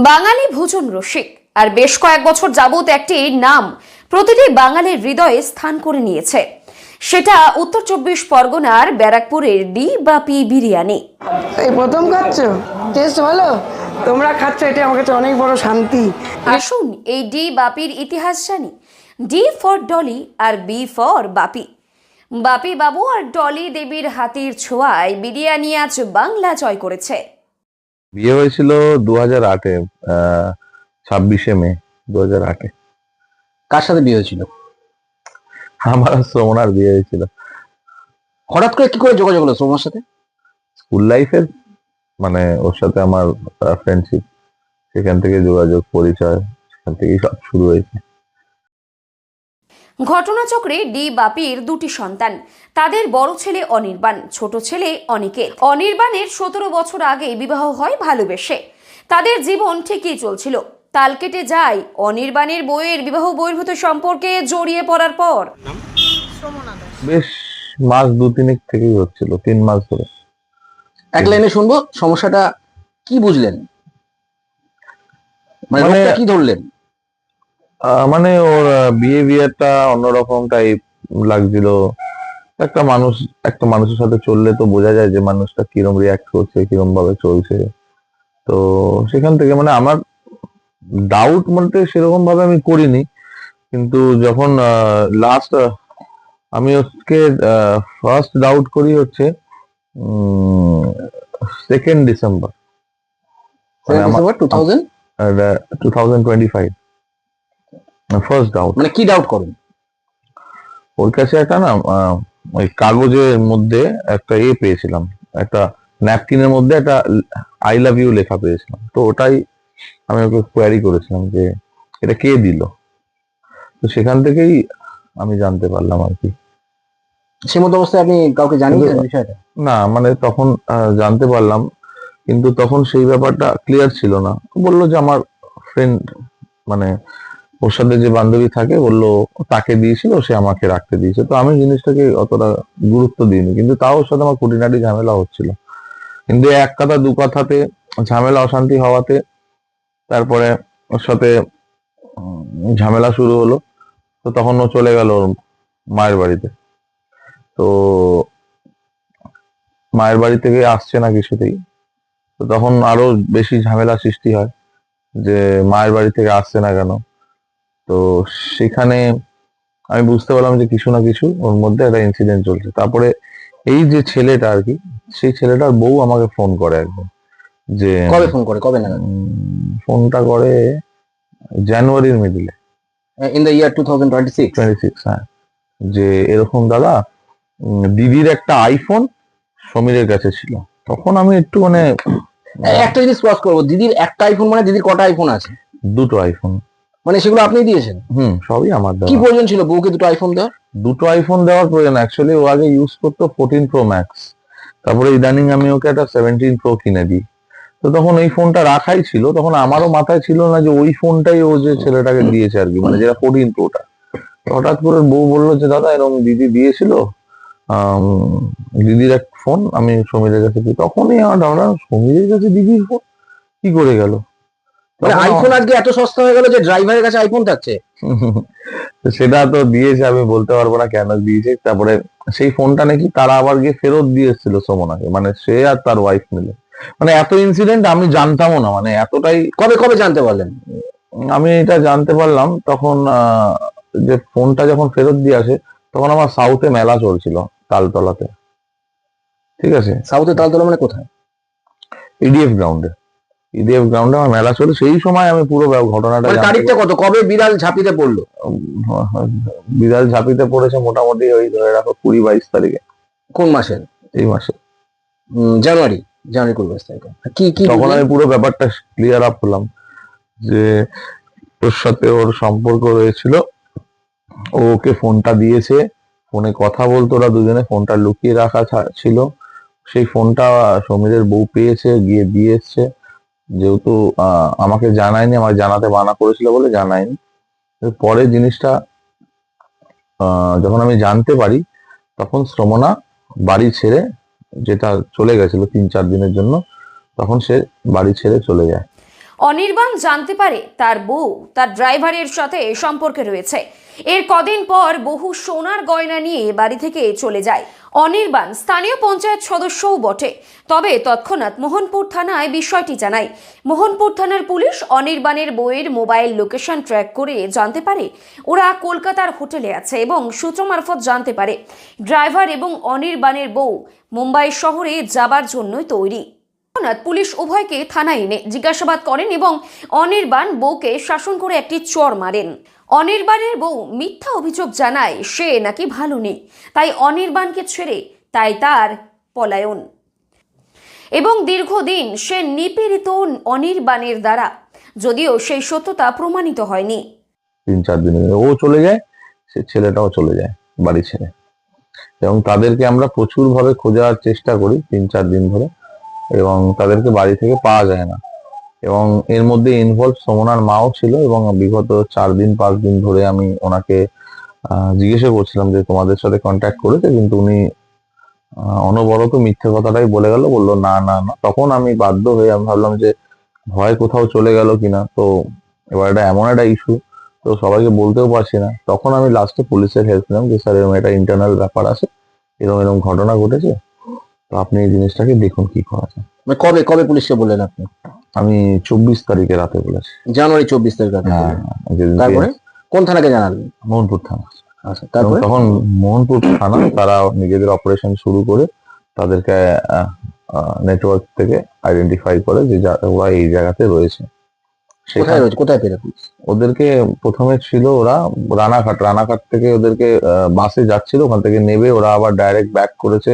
বাঙালি ভোজন রসিক আর বেশ কয়েক বছর যাবত একটি নাম প্রতিটি বাঙালির হৃদয়ে স্থান করে নিয়েছে। সেটা উত্তর ২৪ পরগনার ব্যারাকপুরের ডি বাপি বিরিয়ানি। এই প্রথম খাচ্ছ, টেস্ট ভালো, তোমরা খাচ্ছ, এটা আমার কাছে অনেক বড় শান্তি। আসুন এই ডি বাপির ইতিহাস জানি। ডি ফর ডলি আর বি ফর বাপি। বাপি বাবু আর ডলি দেবীর হাতির ছোঁয়ায় বিরিয়ানি আজ বাংলা জয় করেছে। বিয়ে হয়েছিল 2008-এ, 26শে মে 2008-এ। কার সাথে বিয়ে হয়েছিল? আমার আর শ্রমণার বিয়ে হয়েছিল। হঠাৎ করে কি করে যোগাযোগ হলো শ্রমণার সাথে? স্কুল লাইফের, মানে ওর সাথে আমার ফ্রেন্ডশিপ, সেখান থেকে যোগাযোগ, পরিচয়, সেখান থেকেই সব শুরু হয়েছে। ঘটনাচক্রে ডি বাপির দুটি সন্তান। তাদের বড় ছেলে অনির্বাণ, ছোট ছেলে অনিকেত। অনির্বাণের 17 বছর আগে বিবাহ হয় ভালোবেসে। তাদের জীবন ঠিকই চলছিল, তাল কেটে যায় অনির্বাণের বউয়ের বিবাহ বহির্ভূত সম্পর্কে জড়িয়ে পড়ার পর। বেশ মাস 2-3 থেকেই হচ্ছিল, 3 মাস ধরে। এক লাইনে শুনবো, সমস্যাটা কি বুঝলেন, মানে রোগটা কি ধরলেন? মানে ওর বিহেভিয়ারটা অন্যরকম টাইপ লাগছিল। একটা মানুষের সাথে চললে তো বোঝা যায় যে মানুষটা কিরম রিয়াক্ট করছে, কিরম ভাবে চলছে। তো সেখান থেকে মানে আমার ডাউট বলতে সেরকম ভাবে আমি করিনি, কিন্তু যখন লাস্ট আমি ওকে ফার্স্ট ডাউট করি হচ্ছে 2nd ডিসেম্বর, মানে আমার 2025 ফার্স্ট ডাউট। মানে কি ডাউট করেন? ওর কাছে একটা না ওই কাগজের মধ্যে একটা পেয়েছিলাম, একটা ন্যাপকিনের মধ্যে একটা আই লাভ ইউ লেখা পেয়েছিলাম। তো ওটাই আমি ওকে কোয়ারি করেছিলাম যে এটা কে দিল। তো সেখান থেকেই আমি জানতে পারলাম আর কি। সে মতো অবস্থায় আপনি কাউকে জানিয়েছেন বিষয়টা? না, মানে তখন জানতে পারলাম, কিন্তু তখন সেই ব্যাপারটা ক্লিয়ার ছিল না। বললো যে আমার ফ্রেন্ড, মানে ওর সাথে যে বান্ধবী থাকে, বললো তাকে দিয়েছিল, সে আমাকে রাখতে দিয়েছে। তো আমি জিনিসটাকে অতটা গুরুত্ব দিইনি, কিন্তু তাও ওর সাথে আমার খুঁটিনাটি ঝামেলা হচ্ছিল। কিন্তু এক কথা দু কথাতে ঝামেলা অশান্তি হওয়াতে তারপরে ওর সাথে ঝামেলা শুরু হলো। তো তখন ও চলে গেল ওর মায়ের বাড়িতে। তো মায়ের বাড়ি থেকে আসছে না কিছুতেই। তো তখন আরো বেশি ঝামেলা সৃষ্টি হয় যে মায়ের বাড়ি থেকে আসছে না কেন। তো সেখানে আমি বুঝতে পারলাম যে কিছু না কিছু ওর মধ্যে একটা ইনসিডেন্ট চলছে। তারপরে এই যে ছেলেটা আর কি, সেই ছেলেটার বউ আমাকে ফোন করে একদম, যে কবে ফোন করে, কবে নাগাদ? ফোনটা করে জানুয়ারির মিডিলে, ইন দ্য ইয়ার 2026। হ্যাঁ, যে এরকম দাদা, দিদির একটা আইফোন সমীরের কাছে ছিল। তখন আমি একটু মানে একটা জিনিস ক্রস করবো, দিদির একটা আইফোন মানে দিদির কটা আইফোন আছে? 2টো আইফোন। মানে সেগুলো আপনি দিয়েছেন? সবই আমার কি দেওয়া। প্রয়োজন ছিল বউকে দুটো আইফোন দেওয়ার? 2টো আইফোন দেওয়ার প্রয়োজন, অ্যাকচুয়ালি ও আগে ইউজ করতো 14 Pro Max, তারপরে ইদানিং আমি ওকে একটা 17 Pro কিনে দিই। তো তখন এই ফোনটা রাখাই ছিল, তখন আমারও মাথায় ছিল না যে ওই ফোনটাই ও যে ছেলেটাকে দিয়েছে আর কি, মানে যেটা 14 Proটা। হঠাৎ করে বউ বললো যে দাদা এরকম দিদি দিয়েছিল দিদির এক ফোন, আমি সমীরের কাছে দিই। তখনই আমার ধারণা, সমীরের কাছে দিদির ফোন কি করে গেল। মানে আইফোন আজকে এত সস্তা হয়ে গেল যে ড্রাইভারের কাছে আইফোন থাকছে। সেটা তো দিয়েছে, আমি বলতে পারবো না কেন দিয়েছে। তারপরে সেই ফোনটা নাকি তারা আবার গিয়ে ফেরত দিয়ে এসেছিল সোমনাকে, মানে সে আর তার ওয়াইফ মিলে। মানে এত ইনসিডেন্ট আমি জানতামও না, মানে এতটাই। কবে কবে জানতে পারলেন? আমি এটা জানতে পারলাম তখন যে ফোনটা যখন ফেরত দিয়ে আসে, তখন আমার সাউথে মেলা চলছিল তালতলাতে। ঠিক আছে, সাউথে তালতলা মানে কোথায়? ইডিএফ গ্রাউন্ডে আমার মেলা চলে। সেই সময় আমি পুরো ঘটনাটা মানে তারিখটা কত, কবে বিড়াল ঝাঁপিতে পড়লো? বিড়াল ঝাঁপিতে পড়েছে মোটামুটি ওই ধরে রাখো 20-22 তারিখে। কোন মাসের? এই মাসে, জানুয়ারি 22 তারিখে। কি কি তখন আমি পুরো ব্যাপারটা ক্লিয়ার আপ হলাম যে ওর সাথে ওর সম্পর্ক রয়েছিল। ও ওকে ফোনটা দিয়েছে, ফোনে কথা বলতো ওরা দুজনে, ফোনটা লুকিয়ে রাখা ছিল। সেই ফোনটা সমীরের বউ পেয়েছে, গিয়ে দিয়ে এসছে। যেহেতু আমাকে জানায়নি, আমার জানাতে মানা করেছিল বলে জানায়নি। পরে জিনিসটা যখন আমি জানতে পারি, তখন শ্রমণা বাড়ি ছেড়ে, যেটা চলে গেছিল 3-4 দিনের জন্য, তখন সে বাড়ি ছেড়ে চলে যায়। অনির্বাণ জানতে পারে তার বউ তার ড্রাইভারের সাথে সম্পর্কে রয়েছে। এর কদিন পর বহু সোনার গয়না নিয়ে বাড়ি থেকে চলে যায়। অনির্বাণ স্থানীয় পঞ্চায়েত সদস্যও বটে, তবে তৎক্ষণাৎ মোহনপুর থানায় বিষয়টি জানায়। মোহনপুর থানার পুলিশ অনির্বাণের বউয়ের মোবাইল লোকেশন ট্র্যাক করে জানতে পারে ওরা কলকাতার হোটেলে আছে এবং সূত্র মারফত জানতে পারে ড্রাইভার এবং অনির্বাণের বউ মুম্বাই শহরে যাবার জন্যই তৈরি। পুলিশ উভয়কে থানায় এনে জিজ্ঞাসাবাদ করেন এবং অনির্বাণ বউকে শাসন করে একটি চড় মারেন। অনির্বাণের বউ মিথ্যা অভিযোগ জানায় সে নাকি ভালো নেই, তাই অনির্বাণকে ছেড়ে তাই তার পলায়ন এবং দীর্ঘদিন সে নিপীড়িত অনির্বাণের দ্বারা, যদিও সেই সত্যতা প্রমাণিত হয়নি। 3-4 দিন ও চলে যায়, সে ছেলেটাও চলে যায় বাড়ি ছেড়ে, এবং তাদেরকে আমরা প্রচুর ভাবে খোঁজার চেষ্টা করি 3-4 দিন ধরে, এবং তাদেরকে বাড়ি থেকে পাওয়া যায় না। এবং এর মধ্যে ইনভলভ সোমনার মাও ছিল, এবং বিগত 4-5 দিন ধরে আমি ওনাকে জিজ্ঞাসা করছিলাম যে তোমাদের সাথে কন্ট্যাক্ট করেছে, কিন্তু উনি অনবরত মিথ্যে কথাটাই বলে গেল, বললো না না না। তখন আমি বাধ্য হয়ে আমি ভাবলাম যে ভয় কোথাও চলে গেল কিনা, তো এবার এটা এমন একটা ইস্যু, তো সবাইকে বলতেও পারছি না। তখন আমি লাস্টে পুলিশের হেল্প নিলাম যে স্যার এরকম একটা ইন্টারনাল ব্যাপার আছে, এরকম এরকম ঘটনা ঘটেছে, তো আপনি এই জিনিসটাকে দেখুন কি করা যায়। কবে কবে পুলিশকে বললেন আপনি? আমি 24 তারিখে রাতে বলেছি। জানুয়ারি 24 তারিখ রাতে। হ্যাঁ, যেদিনকে তারপরে কোন থানাকে জানালেন? মোহনপুর থানা। আচ্ছা, এবং তারপরে তখন মোহনপুর থানা তারা নিজেদের অপারেশন শুরু করে তাদেরকে নেটওয়ার্ক থেকে আইডেন্টিফাই করে যে ওরা এই জায়গাতে রয়েছে। কোথায় রয়েছে, কোথায় পেলে পুলিশ? ওদেরকে প্রথমে ছিল ওরা রানাঘাট থেকে ওদেরকে বাসে যাচ্ছিল, ওখান থেকে নেবে ওরা আবার ডাইরেক্ট ব্যাক করেছে,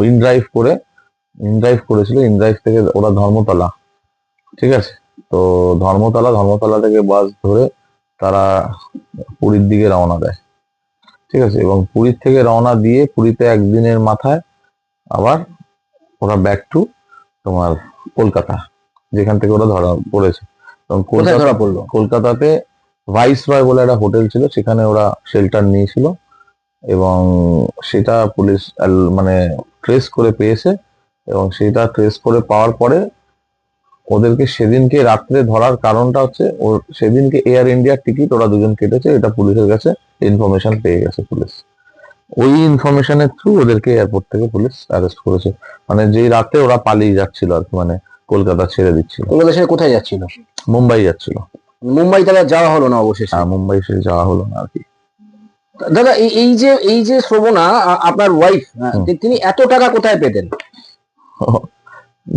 ইনড্রাইভ করেছিল। ইনড্রাইভ থেকে ওরা ধর্মতলা, ঠিক আছে, তো ধর্মতলা থেকে বাস ধরে তারা পুরীর দিকে রওনা দেয়, ঠিক আছে। এবং পুরীর থেকে রওনা দিয়ে পুরীতে একদিনের মাথায় আবার ওরা ব্যাক টু তোমার কলকাতা, যেখান থেকে ওরা ধরা পড়েছে। এবং কোথায় ধরা পড়লো? কলকাতাতে ভাইসরয় বলে একটা হোটেল ছিল, সেখানে ওরা শেল্টার নিয়েছিল, এবং সেটা পুলিশ মানে ট্রেস করে পেয়েছে। এবং সেটা ট্রেস করে পাওয়ার পরে ওদেরকে সেদিনকে রাত্রে ধরার কারণটা হচ্ছে ওর সেদিনকে এয়ার ইন্ডিয়ার টিকিট ওরা দুজন কেটেছে, এটা পুলিশের কাছে ইনফরমেশন পেয়ে গেছে পুলিশ। ওই ইনফরমেশনের থ্রু ওদেরকে এয়ারপোর্ট থেকে পুলিশ অ্যারেস্ট করেছে, মানে যেই রাতে ওরা পালিয়ে যাচ্ছিল আর কি, মানে কলকাতা ছেড়ে দিচ্ছিল। কলকাতা ছেড়ে কোথায় যাচ্ছিল? মুম্বাই যাচ্ছিল। মুম্বাই তারা যাওয়া হলো না অবশেষে? হ্যাঁ, মুম্বাই সে যাওয়া হলো না আর কি। দাদা এই যে শোভনা আপনার ওয়াইফ, তিনি এত টাকা কোথায় পেতেন?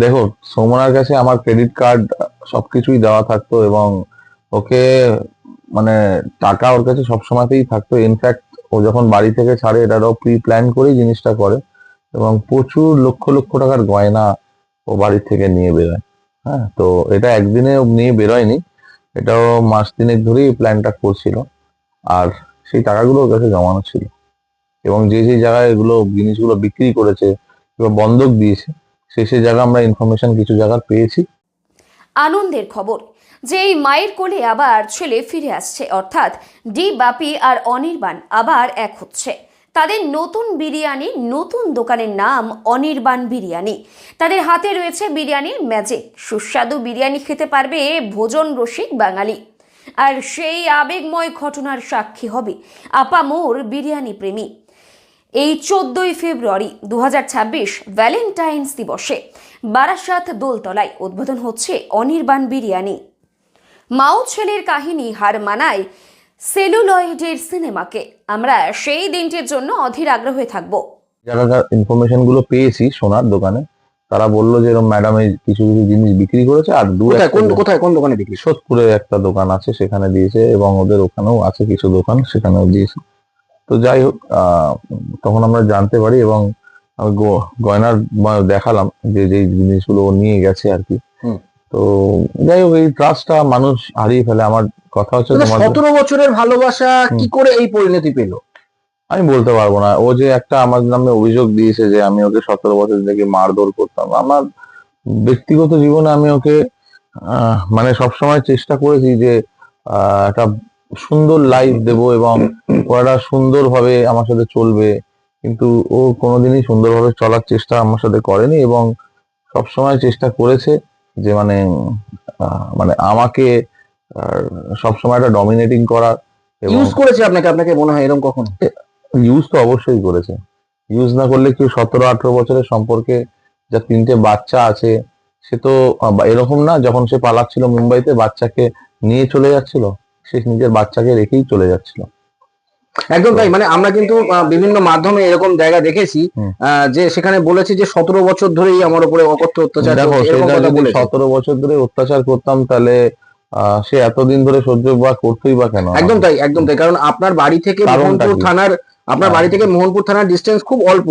দেখো, সোমনার কাছে আমার ক্রেডিট কার্ড সবকিছুই দেওয়া থাকতো, এবং ওকে মানে টাকা ওর কাছে সবসময়তেই থাকতো। ইনফ্যাক্ট ও যখন বাড়ি থেকে ছাড়ে এটারও প্রি প্ল্যান করেই জিনিসটা করে, এবং প্রচুর লক্ষ লক্ষ টাকার গয়না ও বাড়ি থেকে নিয়ে বেরোয়। হ্যাঁ, তো এটা একদিনে ও নিয়ে বেরোয়নি, এটাও মাস তিনেক ধরেই প্ল্যানটা করছিল, আর সেই টাকাগুলো ওর কাছে জমানো ছিল। এবং যে জায়গায় এগুলো জিনিসগুলো বিক্রি করেছে কিংবা বন্ধক দিয়েছে, সেই জায়গা আমরা ইনফরমেশন কিছু জায়গা পেয়েছি। আনন্দের খবর যে এই মায়ের কোলে আবার ছেলে ফিরে আসছে, অর্থাৎ ডি বাপি আর অনির্বাণ আবার এক হচ্ছে। তাদের নতুন বিরিয়ানি, নতুন দোকানের নাম অনির্বাণ বিরিয়ানি। তাদের হাতে রয়েছে বিরিয়ানির ম্যাজিক। সুস্বাদু বিরিয়ানি খেতে পারবে ভোজন রসিক বাঙালি, আর সেই আবেগময় ঘটনার সাক্ষী হবে আপামোর বিরিয়ানি প্রেমী। এই 14ই ফেব্রুয়ারি 2026 ভ্যালেন্টাইন্স দিবসে বারাসাত দোলতলায় উদ্বোধন হচ্ছে অনির্বাণ বিরিয়ানি। মাও ছেলের কাহিনী হার মানায় সেলুলয়েডের সিনেমাকে। আমরা সেই দিনটির জন্য অধীর আগ্রহে থাকবো। যারা ইনফরমেশন গুলো পেয়েছি সোনার দোকানে, তারা বললো যে এরকম ম্যাডাম এই কিছু কিছু জিনিস বিক্রি করেছে, আর কোন দোকানে বিক্রি? সোদপুরে একটা দোকান আছে সেখানে দিয়েছে, এবং ওদের ওখানেও আছে কিছু দোকান, সেখানেও দিয়েছে। তো যাই হোক, তখন আমরা জানতে পারি, এবং গয়নার দেখালাম যে জিনিসগুলো ও নিয়ে গেছে আর কি। তো যাই হোক, এই ট্রাস্টটা মানুষ হারিয়ে ফেলে। আমার কথা হচ্ছে 17 বছরের ভালোবাসা কি করে এই পরিণতি পেল? আমি বলতে পারবো না। ও যে একটা আমার নামে অভিযোগ দিয়েছে যে আমি ওকে 17 বছর থেকে মারধর করতাম, আমার ব্যক্তিগত জীবনে আমি ওকে মানে সবসময় চেষ্টা করেছি যে একটা সুন্দর লাইফ দেব, এবং ওরা সুন্দরভাবে আমার সাথে চলবে, কিন্তু ও কোনোদিনই সুন্দরভাবে চলার চেষ্টা আমার সাথে করেনি, এবং সবসময় চেষ্টা করেছে যে মানে মানে আমাকে সবসময় একটা ডমিনেটিং করা, এবং ইউজ করেছে আপনাকে, আপনাকে মনে হয় এরকম কখনো? ইউজ তো অবশ্যই করেছে। ইউজ না করলে কেউ 17-18 বছরের সম্পর্কে যার 3টে বাচ্চা আছে, সে তো এরকম না যখন সে পালাচ্ছিল মুম্বাইতে বাচ্চাকে নিয়ে চলে যাচ্ছিল, সে নিজের বাচ্চাকে রেখেই চলে যাচ্ছিল। একদম তাই, মানে আমরা কিন্তু বিভিন্ন মাধ্যমে এরকম জায়গা দেখেছি হুম। যে সেখানে বলেছে যে 17 বছর ধরেই আমার উপরে অকথ্য অত্যাচার দেখো, চলছে, এরকম সেটা কথা যদি বলেছে। 17 বছর ধরে অত্যাচার করতাম তাহলে সে এতদিন ধরে সহ্য বা করতোই বা কেন একদম আমাকে? তাই, একদম তাই, কারণ আপনার বাড়ি থেকে কারণটা মোহনপুর কি? থানার, আপনার হ্যাঁ। বাড়ি থেকে মোহনপুর থানার ডিস্টেন্স খুব অল্প।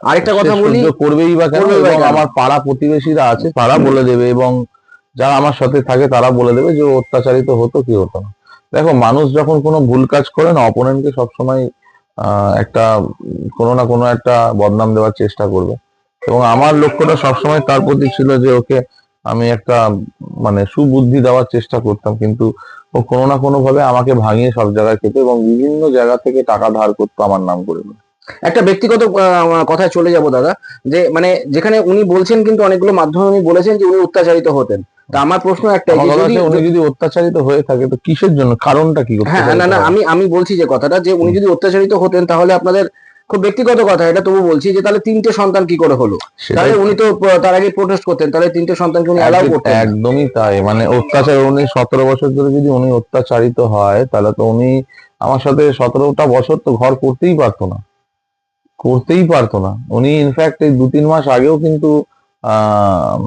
আরেকটা সে কথা বলি, সহ্য করবেই বা কেন? করবেই বা এবং কেন? আমার পাড়া প্রতিবেশীরা আছে, তারা বলে দেবে, এবং যারা আমার সাথে থাকে তারা বলে দেবে যে ও অত্যাচারিত হতো কি হতো না। দেখো, মানুষ যখন কোনো ভুল কাজ করে না, অপোনেন্টকে সবসময় একটা কোনো না কোনো একটা বদনাম দেওয়ার চেষ্টা করবে, এবং আমার লক্ষ্যটা সবসময় তার প্রতি ছিল যে ওকে আমি একটা মানে সুবুদ্ধি দেওয়ার চেষ্টা করতাম, কিন্তু ও কোনো না কোনো ভাবে আমাকে ভাঙিয়ে সব জায়গায় খেত এবং বিভিন্ন জায়গা থেকে টাকা ধার করতো আমার নাম করে। একটা ব্যক্তিগত কথায় চলে যাব দাদা, যে মানে যেখানে উনি বলছেন, কিন্তু অনেকগুলো মাধ্যমে উনি বলেছেন যে উনি অত্যাচারিত হতেন। তা আমার প্রশ্ন একটাই, আমার যে কথা যদি, হচ্ছে, উনি যদি অত্যাচারিত হয়ে থাকে তো কিসের জন্য, কারণটা কি হ্যাঁ, না অত্যাচারিত না, হওয়ার? আমি বলছি যে কথাটা, যে উনি যদি অত্যাচারিত হতেন তাহলে আপনাদের, খুব ব্যক্তিগত কথা এটা, তবু বলছি যে তাহলে 3টে সন্তান কি করে হলো? সেটাই তাহলে তো। উনি তো তার আগে প্রোটেস্ট করতেন, তাহলে 3টে সন্তানকে উনি অ্যালাউ করতেন না। একদমই তাই, মানে অত্যাচার, উনি 17 বছর ধরে যদি উনি অত্যাচারিত হয় তাহলে তো উনি আমার সাথে 17টা বছর তো ঘর করতেই পারতো না, করতেই পারতো না। উনি ইনফ্যাক্ট এই 2-3 মাস আগেও কিন্তু আহ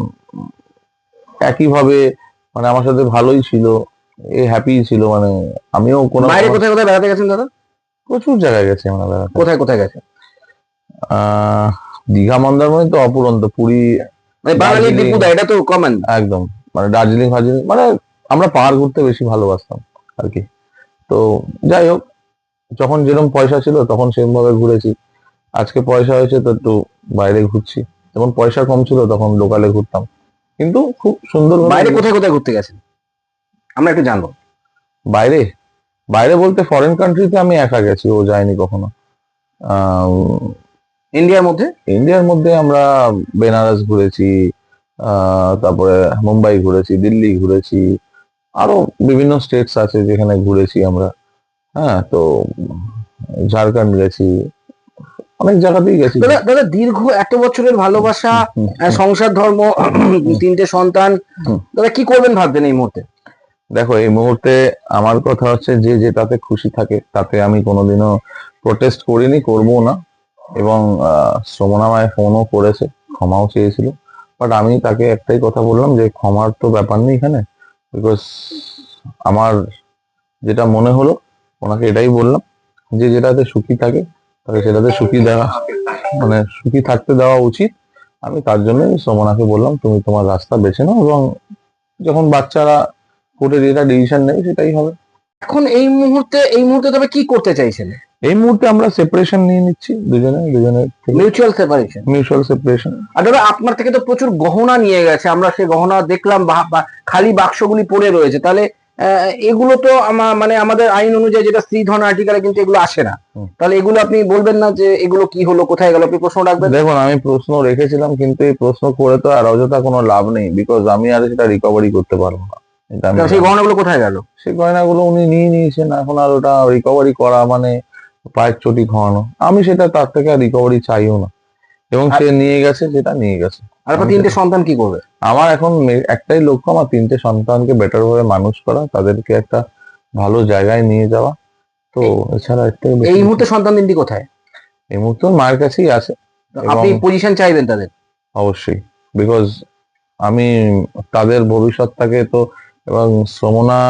একইভাবে মানে আমার সাথে ভালোই ছিল, এ হ্যাপি ছিল, মানে আমিও কোনো বাইরে কোথায় কোথায় বেড়াতে গেছেন দাদা? প্রচুর জায়গায় গেছি আমরা বেড়াতে। কোথায় কোথায় গেছেন? আহ দীঘা মন্দারমণি তো অপুরন্ত, পুরী, মানে বাঙালির দার্জিলিং, দীপুদা, এটা তো কমন। একদম, মানে দার্জিলিং ফার্জিলিং, মানে আমরা পাহাড় ঘুরতে বেশি ভালোবাসতাম আর কি। তো যাই হোক, যখন যেরকম পয়সা ছিল তখন সেরকম ভাবে ঘুরেছি। আজকে পয়সা হয়েছে তো একটু বাইরে ঘুরছি, যখন পয়সা কম ছিল তখন লোকালে ঘুরতাম, কিন্তু খুব সুন্দর বাইরে কোথায় কোথায় ঘুরতে গেছেন আমরা একটু জানবো। বাইরে, বাইরে বলতে ফরেন কান্ট্রিতে আমি একা গেছি, ও যায়নি কখনো। আহ ইন্ডিয়ার মধ্যে? ইন্ডিয়ার মধ্যে আমরা বেনারস ঘুরেছি, তারপরে মুম্বাই ঘুরেছি, দিল্লি ঘুরেছি, আরো বিভিন্ন স্টেটস আছে যেখানে ঘুরেছি আমরা। হ্যাঁ, তো ঝাড়খণ্ড গেছি, অনেক জায়গাতেই গেছি। দাদা দাদা, দীর্ঘ এত বছরের ভালোবাসা, সংসার, ধর্ম, 3টে সন্তান, হুম। দাদা কি করবেন ভাবছেন এই মুহূর্তে? দেখো, এই মুহূর্তে আমার কথা হচ্ছে যে যেটাতে খুশি থাকে তাতে আমি কোনোদিনও প্রোটেস্ট করিনি, করবো না। এবং শ্রমণ আমায় ফোনও করেছে, ক্ষমাও চেয়েছিল, বাট আমি তাকে একটাই কথা বললাম যে ক্ষমার তো ব্যাপার নেই এখানে, বিকজ আমার যেটা মনে হলো ওনাকে এটাই বললাম যে যেটাতে সুখী থাকে তাকে সেটাতে সুখী দেওয়া, মানে সুখী থাকতে দেওয়া উচিত। আমি তার জন্যই শ্রমণাকে বললাম তুমি তোমার রাস্তা বেছে নাও, এবং যখন বাচ্চারা কোর্টে যেটা ডিসিশন নেবে সেটাই হবে। এখন এই মুহূর্তে তবে কি করতে চাইছেন? এই মুহূর্তে আমরা সেপারেশন নিয়ে নিচ্ছি, দুজনের থেকে মিউচুয়াল সেপারেশন। Mutual separation. আর দাদা, আপনার থেকে তো প্রচুর গহনা নিয়ে গেছে, আমরা সেই গহনা দেখলাম, খালি বাক্সগুলি পড়ে রয়েছে, তাহলে এগুলো তো মানে আমাদের আইন অনুযায়ী যেটা স্ত্রীধন আর্টিকেলে কিন্তু এগুলো আসে না। তাহলে এগুলো আপনি বলবেন না যে এগুলো কি হলো, কোথায় গেল, আপনি প্রশ্ন রাখবেন? দেখুন, আমি প্রশ্ন রেখেছিলাম, কিন্তু এই প্রশ্ন করে তো আর অযথা কোনো লাভ নেই, বিকজ আমি আর সেটা রিকভারি করতে পারবো না। এটা আমি সেই গহনাগুলো কোথায় গেল? সেই গয়নাগুলো উনি নিয়ে নিয়েছেন, এখন আর ওটা রিকভারি করা মানে পায়ের চটি খাওয়ানো। আমি সেটা তার থেকে আর রিকভারি চাইও না, এবং সে নিয়ে গেছে, সেটা নিয়ে গেছে। আর আপনার 3টে সন্তান কি করবে? আমার এখন একটাই লক্ষ্য, আমার 3টে সন্তানকে বেটার ভাবে মানুষ করা, তাদেরকে একটা ভালো জায়গায় নিয়ে যাওয়া। তো এছাড়া একটাই বেশি এই কিছু- মুহূর্তে সন্তান 3টি কোথায়? এই মুহূর্তে মায়ের কাছেই আছে, এবং আপনি পজিশন চাইবেন তাদের? অবশ্যই, বিকজ আমি তাদের ভবিষ্যৎটাকে তো, এবং শ্রমণা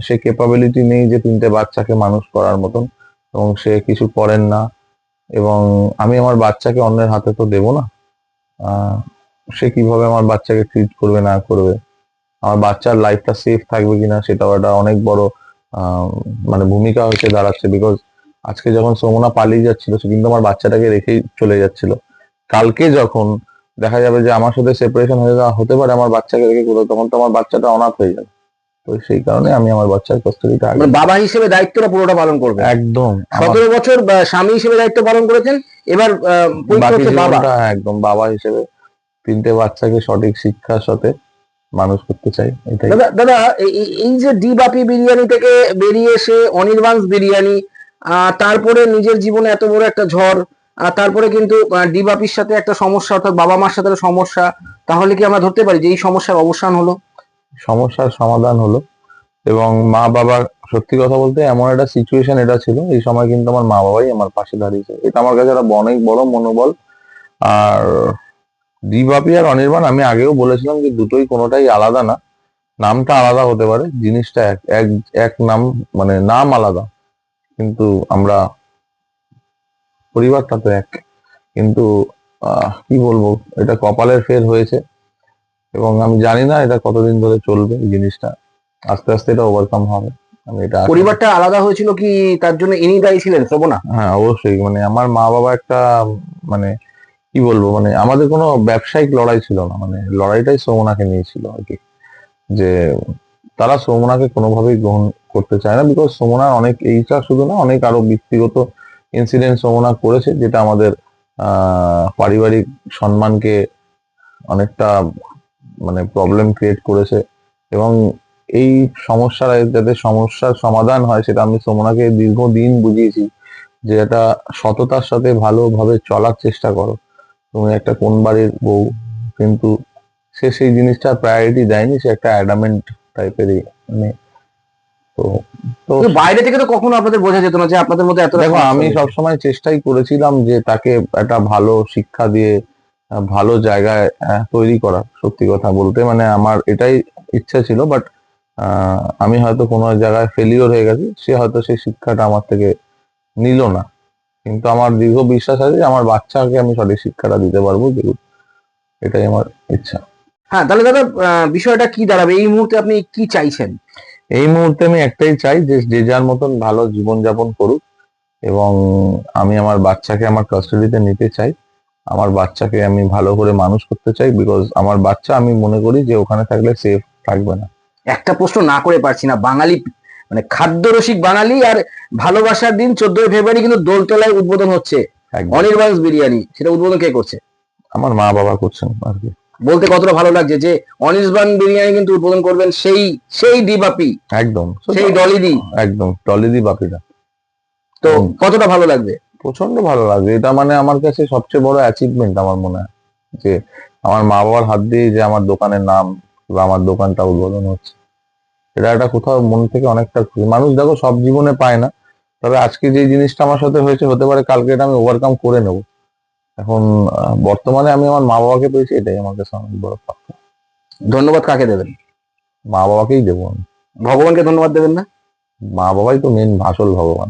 সে ক্যাপাবিলিটি নেই যে 3টে বাচ্চাকে মানুষ করার মতন, এবং সে কিছু করেন না, এবং আমি আমার বাচ্চাকে অন্যের হাতে তো দেবো না। আহ, সে কিভাবে আমার বাচ্চাকে ট্রিট করবে না করবে, আমার বাচ্চার লাইফটা সেফ থাকবে কিনা, সেটাও একটা অনেক বড় আহ, মানে ভূমিকা হচ্ছে দাঁড়াচ্ছে, বিকজ আজকে যখন শ্রমণা পালিয়ে যাচ্ছিল সে কিন্তু আমার বাচ্চাটাকে রেখেই চলে যাচ্ছিল। কালকে যখন দেখা যাবে যে আমার সাথে সেপারেশন হয়ে যাওয়া হতে পারে আমার বাচ্চাকে রেখে কোথাও, তখন তো আমার বাচ্চাটা অনাথ হয়ে যাবে। তো সেই কারণে আমি আমার বাচ্চার কাস্টাডিটা আগে, মানে বাবা হিসেবে দায়িত্বটা পুরোটা পালন করবে। একদম 17 বছর স্বামী হিসেবে দায়িত্ব পালন করেছেন, এবার পরীক্ষা বাকি হচ্ছে বাবা। জীবনটা একদম বাবা হিসেবে 3টে বাচ্চাকে সঠিক শিক্ষার সাথে মানুষ করতে চাই, এটাই। দাদা দাদা এই যে ডি বাপি বিরিয়ানি থেকে বেরিয়ে এসে অনির্বাণস বিরিয়ানি, তারপরে নিজের জীবনে এত বড় একটা ঝড়, তারপরে কিন্তু ডি বাপির সাথে একটা সমস্যা, অর্থাৎ বাবা মার সাথে একটা সমস্যা, তাহলে কি আমরা ধরতে পারি যে এই সমস্যার অবসান হলো? সমস্যার সমাধান হলো, এবং মা বাবার, সত্যি কথা বলতে এমন একটা সিচুয়েশন এটা ছিল, এই সময় কিন্তু আমার মা বাবাই আমার পাশে দাঁড়িয়েছে, এটা আমার কাছে একটা অনেক বড় মনোবল। আর ডি বাপি আর অনির্বাণ, আমি আগেও বলেছিলাম যে দুটোই কোনোটাই আলাদা না, নামটা আলাদা হতে পারে, জিনিসটা এক এক এক নাম, মানে নাম আলাদা, কিন্তু আমরা পরিবারটা তো এক। কিন্তু কি বলবো, এটা কপালের ফের হয়েছে, এবং আমি জানি না এটা কতদিন ধরে চলবে এই জিনিসটা, আস্তে আস্তে এটা ওভারকাম হবে, আমি এটা পরিবারটা আলাদা হয়েছিল কি তার জন্য ইনি দায়ী ছিলেন, শোভনা? হ্যাঁ অবশ্যই, মানে আমার মা বাবা একটা, মানে কি বলবো, মানে আমাদের কোনো ব্যবসায়িক লড়াই ছিল না, মানে লড়াইটাই সৌমনাকে নিয়েছিল আর কি, যে তারা সৌমনাকে কোনোভাবেই গ্রহণ করতে চায় না, বিকজ সৌমনার অনেক, এইটা শুধু না, অনেক আরো ব্যক্তিগত ইনসিডেন্ট সৌমনা করেছে, যেটা আমাদের পারিবারিক সম্মানকে অনেকটা মানে প্রবলেম ক্রিয়েট করেছে। এবং এই সমস্যার, যাতে সমস্যার সমাধান হয়, সেটা আমি সৌমনাকে দীর্ঘদিন বুঝিয়েছি, যে এটা সততার সাথে ভালোভাবে চলার চেষ্টা করো, তুমি একটা কোন বাড়ির বউ, কিন্তু সে সেই জিনিসটা প্রায়োরিটি দেয়নি, সে একটা অ্যাডামেন্ট টাইপেরই, মানে তো তো কিন্তু বাইরে থেকে তো কখনো আপনাদের বোঝা যেত না যে আপনাদের মধ্যে এত দেখো, আমি সবসময় চেষ্টাই করেছিলাম যে তাকে একটা ভালো শিক্ষা দিয়ে ভালো জায়গায় তৈরি করা, সত্যি কথা বলতে, মানে আমার এটাই ইচ্ছা ছিল, বাট আমি হয়তো কোনো জায়গায় ফেলিওর হয়ে গেছি, সে হয়তো সেই শিক্ষাটা আমার থেকে নিল না, কিন্তু আমার দীর্ঘ বিশ্বাস আছে যে আমার বাচ্চাকে আমি সঠিক শিক্ষাটা দিতে পারবো, এটাই আমার ইচ্ছা। হ্যাঁ, তাহলে দাদা বিষয়টা কি দাঁড়াবে এই মুহূর্তে, আপনি কি চাইছেন? এই মুহূর্তে আমি একটাই চাই, যে যে যার মতন ভালো জীবনযাপন করুক, এবং আমি আমার বাচ্চাকে আমার কাস্টাডিতে নিতে চাই, আমার বাচ্চাকে আমি ভালো করে মানুষ করতে চাই, বিকজ আমার বাচ্চা, আমি মনে করি যে ওখানে থাকলে সেফ থাকবে না। একটা প্রশ্ন না করে পারছি না, বাঙালি মানে খাদ্য রসিক বাঙালি, আর ভালোবাসার দিন 14ই ফেব্রুয়ারি কিন্তু দোলতলায় উদ্বোধন হচ্ছে একদম। অনির্বাণস বিরিয়ানি, সেটা উদ্বোধন কে করছে? আমার মা বাবা করছেন আর কি। বলতে কতটা ভালো লাগছে যে অনির্বাণ বিরিয়ানি কিন্তু উদ্বোধন করবেন সেই সেই ডি বাপি, একদম সেই ডলিদি, একদম টলিদি বাপিরা। তো কতটা ভালো লাগবে? প্রচন্ড ভালো লাগবে, এটা মানে আমার কাছে সবচেয়ে বড় অ্যাচিভমেন্ট আমার মনে হয়, যে আমার মা বাবার হাত দিয়ে যে আমার দোকানের নাম বা আমার দোকানটা উদ্বোধন হচ্ছে, এটা একটা কোথাও মন থেকে অনেকটা খুশি। মানুষ দেখো সব জীবনে পায় না, তবে আজকে যে জিনিসটা আমার সাথে হয়েছে, হতে পারে কালকে এটা আমি ওভারকাম করে নেব। এখন বর্তমানে আমি আমার মা বাবাকে পেয়েছি, এটাই আমার কাছে অনেক বড় প্রাপ্য। ধন্যবাদ কাকে দেবেন? মা বাবাকেই দেবো আমি। ভগবানকে ধন্যবাদ দেবেন না? মা বাবাই তো মেন আসল ভগবান,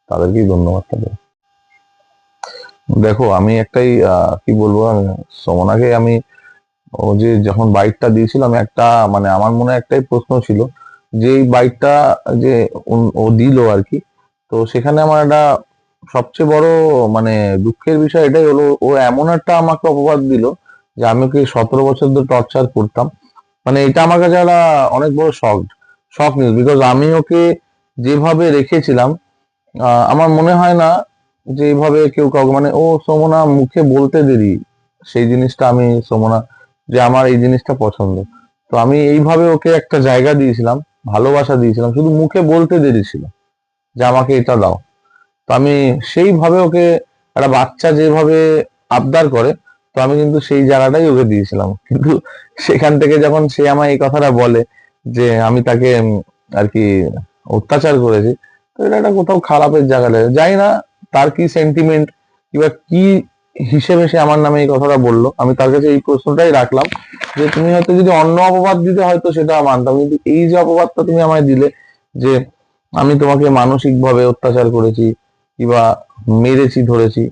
তাদেরকেই ধন্যবাদটা দেবো। দেখো, আমি একটাই কি বলবো, সোমনাকে আমি, ও যে যখন বাইকটা দিয়েছিলাম, একটা মানে আমার মনে একটাই প্রশ্ন ছিল, যে এই বাইকটা যে ও দিল আর কি, তো সেখানে আমার একটা সবচেয়ে বড় মানে দুঃখের বিষয় এটাই হলো, ও এমন একটা আমাকে অপবাদ দিল, যে আমি ওকে 17 বছর ধরে টর্চার করতাম, মানে এটা আমার কাছে একটা অনেক বড় শক নিউজ, বিকজ আমি ওকে যেভাবে রেখেছিলাম, আমার মনে হয় না যে এইভাবে কেউ কাউকে, মানে ও সোমনা মুখে বলতে দেরি, সেই জিনিসটা আমি সোমনা, যে আমার এই জিনিসটা পছন্দ, তো আমি এইভাবে ওকে একটা জায়গা দিয়েছিলাম, ভালোবাসা দিয়েছিলাম, শুধু মুখে বলতে দেরি ছিল যে আমাকে এটা দাও, তো আমি সেইভাবে ওকে, একটা বাচ্চা যেভাবে আবদার করে, তো আমি কিন্তু সেই জায়গাটাই ওকে দিয়েছিলাম, কিন্তু সেখান থেকে যখন সে আমায় এই কথাটা বলে যে আমি তাকে আর কি অত্যাচার করেছি, তো এটা একটা কোথাও খারাপের জায়গা লাগে, জানি না তার কি সেন্টিমেন্ট, কিংবা কি হিসেবে সে আমার নামে এই কথাটা বললো, আমি তার কাছে এই প্রশ্নটাই রাখলাম, যে তুমি হয়তো যদি অন্য অপবাদ দিতে হয়তো সেটা মানতাম, কিন্তু এই যে অপবাদটা তুমি আমায় দিলে, যে আমি তোমাকে মানসিক ভাবে অত্যাচার করেছি কিংবা মেরেছি ধরেছি,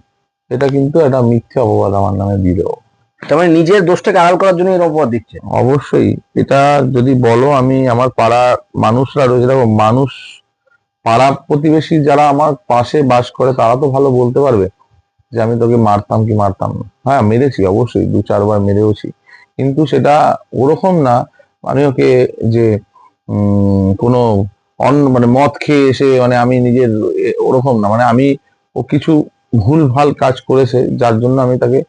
এটা কিন্তু একটা মিথ্যে অপবাদ আমার নামে দিল। তার মানে নিজের দোষটাকে আড়াল করার জন্য এর অপবাদ দিচ্ছে? অবশ্যই, এটা যদি বলো, আমি আমার পাড়ার মানুষরা রয়েছে, দেখো মানুষ, পাড়া প্রতিবেশী যারা আমার পাশে বাস করে, তারা তো ভালো বলতে পারবে যে আমি তোকে মারতাম কি মারতাম না। হ্যাঁ মেরেছি, অবশ্যই 2-4 বার মেরেওছি, কিন্তু সেটা ওরকম না, আমি ওকে যে কোনো অন্য মানে মদ খেয়ে এসে, মানে আমি নিজের ওরকম না, মানে আমি, ও কিছু ভুল ভাল কাজ করেছে যার জন্য আমি তাকে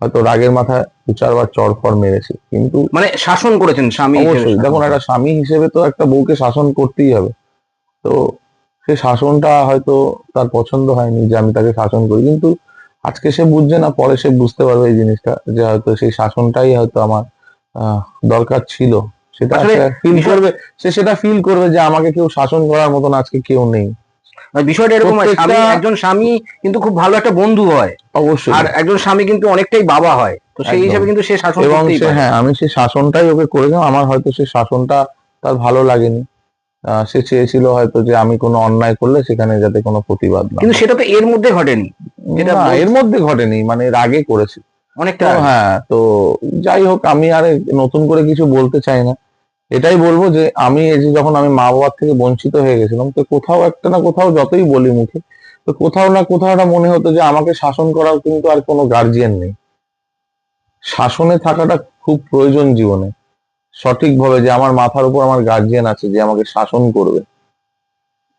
হয়তো রাগের মাথায় 2-4 বার চড় ফড় মেরেছি, কিন্তু মানে শাসন করেছেন স্বামী হিসেবে? অবশ্যই দেখুন, একটা স্বামী হিসেবে তো একটা বউকে শাসন করতেই হবে। তো সেই শাসনটা হয়তো তার পছন্দ হয়নি যে আমি তাকে শাসন করি, কিন্তু আজকে সে বুঝছে না, পরে সে বুঝতে পারবে এই জিনিসটা, যে হয়তো সেই শাসনটাই হয়তো আমার দরকার ছিল। সেটা আসলে ফিল বিষয়- করবে, সে সেটা ফিল করবে যে আমাকে কেউ শাসন করার মতন আজকে কেউ নেই। মানে বিষয়টা এরকম হয়, প্রত্যেকটা- একজন স্বামী কিন্তু খুব ভালো একটা বন্ধু হয়, অবশ্যই। আর একজন স্বামী কিন্তু অনেকটাই বাবা হয়, তো সেই একদম। হিসেবে কিন্তু সে শাসন এবং করতেই সে, পারে। হ্যাঁ, আমি সেই শাসনটাই ওকে করেছিলাম, আমার হয়তো সেই শাসনটা তার ভালো লাগেনি। সে চেয়েছিল হয়তো যে আমি কোনো অন্যায় করলে সেখানে যাতে কোনো প্রতিবাদ না কিন্তু হয়। সেটা তো এর মধ্যে ঘটেনি, এটা না, এর মধ্যে ঘটেনি, মানে এর আগে করেছি। অনেকটা তো আগে। হ্যাঁ, তো যাই হোক, আমি আর নতুন করে কিছু বলতে চাই না। এটাই বলবো যে আমি এই যে যখন আমি মা বাবার থেকে বঞ্চিত হয়ে গেছিলাম, তো কোথাও একটা না কোথাও, যতই বলি মুখে, তো কোথাও না কোথাও একটা মনে হতো যে আমাকে শাসন করার কিন্তু আর কোনো গার্জিয়ান নেই। শাসনে থাকাটা খুব প্রয়োজন জীবনে, সঠিকভাবে, যে আমার মাথার উপর আমার গার্জিয়ান আছে যে আমাকে শাসন করবে,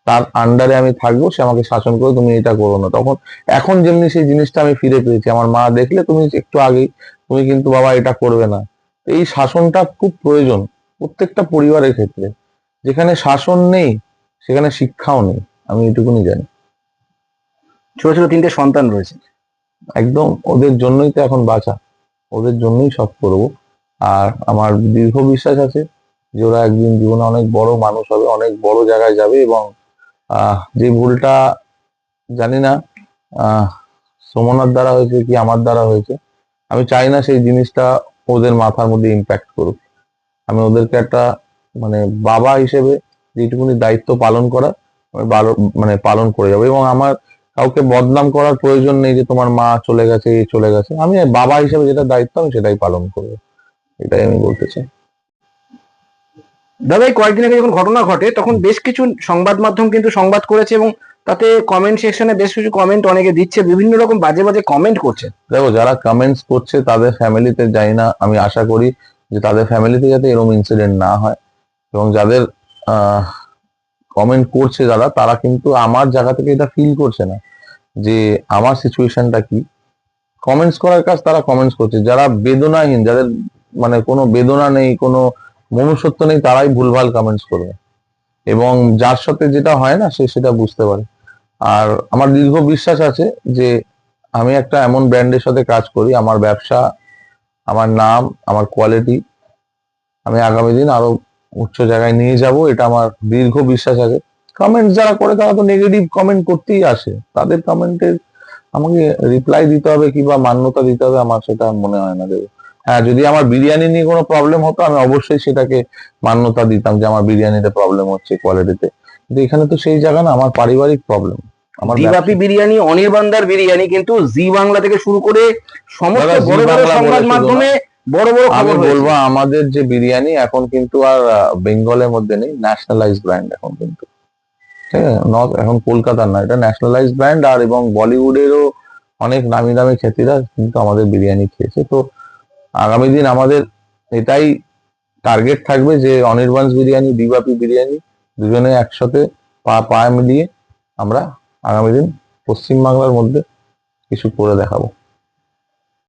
তার আন্ডারে আমি থাকবো, সে আমাকে শাসন করে তুমি এটা করো না। তখন এখন যেমনি সেই জিনিসটা আমি ফিরে পেয়েছি, আমার মা দেখলে তুমি একটু আগেই, তুমি কিন্তু বাবা এটা করবে না। এই শাসনটা খুব প্রয়োজন প্রত্যেকটা পরিবারের ক্ষেত্রে। যেখানে শাসন নেই সেখানে শিক্ষাও নেই, আমি এটুকুনি জানি। ছোট ছোট 3টে সন্তান রয়েছে। একদম, ওদের জন্যই তো এখন বাঁচা, ওদের জন্যই সব করব। আর আমার দীর্ঘ বিশ্বাস আছে যে ওরা একদিন জীবনে অনেক বড় মানুষ হবে, অনেক বড় জায়গায় যাবে, এবং যে ভুলটা জানি না আহ সুমনার দ্বারা হয়েছে কি আমার দ্বারা হয়েছে, আমি চাই না সেই জিনিসটা ওদের মাথার মধ্যে ইম্প্যাক্ট করুক। আমি ওদেরকে একটা, মানে বাবা হিসেবে যেটুকুনি দায়িত্ব পালন করা, আমি মানে পালন করে যাবো। এবং আমার কাউকে বদনাম করার প্রয়োজন নেই যে তোমার মা চলে গেছে, এই চলে গেছে। আমি বাবা হিসেবে যেটা দায়িত্ব আমি সেটাই পালন করবো, এটাই আমি বলতে চাই। দাদা, এই কয়েকদিন আগে যখন ঘটনা ঘটে তখন বেশ কিছু সংবাদ মাধ্যম কিন্তু সংবাদ করেছে, এবং তাতে কমেন্ট সেকশনে বেশ কিছু কমেন্ট অনেকে দিচ্ছে, বিভিন্ন রকম বাজে বাজে কমেন্ট করছে। দেখো, যারা কমেন্টস করছে তাদের ফ্যামিলিতে যাই না, আমি আশা করি যে তাদের ফ্যামিলিতে যাতে এরকম ইনসিডেন্ট না হয়। এবং যাদের কমেন্ট করছে যারা, তারা কিন্তু আমার জায়গা থেকে এটা ফিল করছে না যে আমার সিচুয়েশনটা কি। কমেন্টস করার কাজ তারা কমেন্টস করছে, যারা বেদনাহীন, যাদের মানে কোনো বেদনা নেই, কোনো মনুষ্যত্ব নেই, তারাই ভুলভাল কমেন্টস করবে। এবং যার সাথে যেটা হয় না সে সেটা বুঝতে পারে। আর আমার দীর্ঘ বিশ্বাস আছে যে আমি একটা এমন ব্র্যান্ডের সাথে কাজ করি, আমার ব্যবসা, আমার নাম, আমার কোয়ালিটি আমি আগামী দিন আরো উচ্চ জায়গায় নিয়ে যাব, এটা আমার দীর্ঘ বিশ্বাস আছে। কমেন্ট যারা করে তারা তো নেগেটিভ কমেন্ট করতেই আসে, তাদের কমেন্টের আমাকে রিপ্লাই দিতে হবে কিংবা মান্যতা দিতে হবে, আমার সেটা মনে হয় না দেবো। হ্যাঁ, যদি আমার বিরিয়ানি নিয়ে কোনো প্রবলেম হতো আমি অবশ্যই সেটাকে মান্যতা দিতাম যে আমার বিরিয়ানিতে প্রবলেম হচ্ছে, কোয়ালিটিতে। কিন্তু এখানে তো সেই জায়গা না, আমার পারিবারিক প্রবলেম, আমার দিবাপি বিরিয়ানি, অনির্বাণদার বিরিয়ানি কিন্তু জি বাংলা থেকে শুরু করে সমস্ত দাদা, জি বড় বড় বাংলা সংবাদ বলে শুধু মাধ্যমে বড় বড় আমি খবর বলবো হয়েছে। আমাদের যে বিরিয়ানি এখন কিন্তু আর বেঙ্গলের মধ্যে নেই, ন্যাশনালাইজ ব্র্যান্ড এখন কিন্তু, ঠিক আছে, নট এখন কলকাতার না, এটা ন্যাশনালাইজ ব্র্যান্ড। আর এবং বলিউডেরও অনেক নামি দামি খ্যাতিরা কিন্তু আমাদের বিরিয়ানি খেয়েছে। তো আগামী দিন আমাদের এটাই টার্গেট থাকবে যে অনির্বাণস বিরিয়ানি, দিবাপি বিরিয়ানি দুজনে একসাথে পা পা মিলিয়ে আমরা আগামী দিন পশ্চিমবাংলার মধ্যে কিছু করে দেখাবো।